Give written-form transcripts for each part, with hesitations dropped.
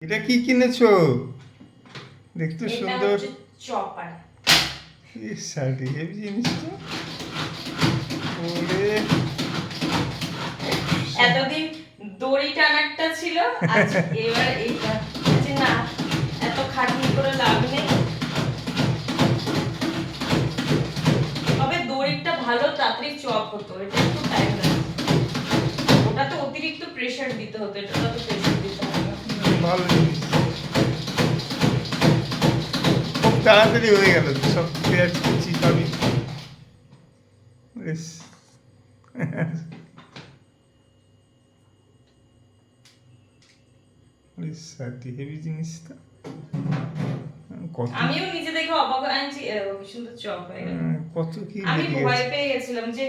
এটা কি কিনেছো? দেখতে এটা সুন্দর। হচ্ছে চপার। সার্টি হেভি জিনিস তো। ওরে এতদিন দড়ি টানারটা ছিল, আজ এবার এইটা যে না, এত খাটনি করে লাভ নেই। তবে দড়িটা ভালো তাড়াতাড়ি চপ হতো, এটা একটু টাইম লাগে। ওটা তো অতিরিক্ত প্রেসার দিতে হতো, এটা তো প্রেসার দিতে হবে না। ভালো জিনিস, খুব তাড়াতাড়ি হয়ে গেল তো, সব পেঁয়াজ কুচি সবই। বেশ বেশ সার্টি হেভি জিনিস তো। কত আমিও নিজে দেখে অবাক হয়ে আনছি, কি সুন্দর চপ হয়ে গেল। কত কি আমি বেরিয়ে ভয় গেছে। পেয়ে গেছিলাম যে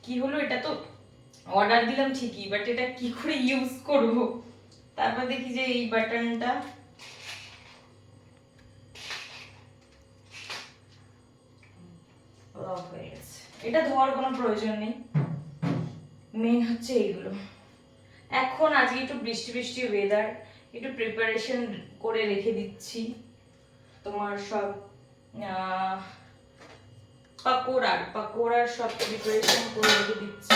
কি হলো, এটা তো অর্ডার দিলাম ঠিকই, বাট এটা কি করে ইউজ করব। তারপর দেখি যে এই বাটনটা অফ হয়ে গেছে। এটা ধোয়ার কোনো প্রয়োজন নেই, মেন হচ্ছে এইগুলো। এখন আজকে একটু বৃষ্টি বৃষ্টি ওয়েদার, একটু প্রিপারেশন করে রেখে দিচ্ছি তোমার সব আহ, পাকোড়ার সব প্রিপারেশন করে রেখে দিচ্ছি।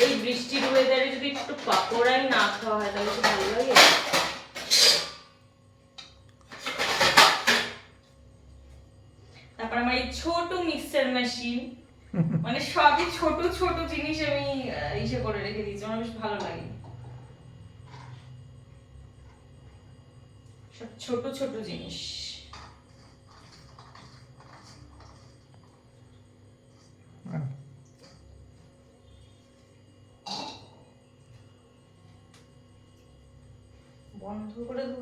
এই বৃষ্টির ওয়েদারে যদি একটু পাকোড়াই না খাওয়া হয় তাহলে কি ভালো লাগে? তারপর আমার এই ছোট মিক্সার মেশিন, মানে সবই ছোট ছোট জিনিস আমি ইসে করে রেখে দিয়েছি, আমার বেশ ভালো লাগে। সব ছোট ছোট জিনিস। বন্ধ করে দেবো।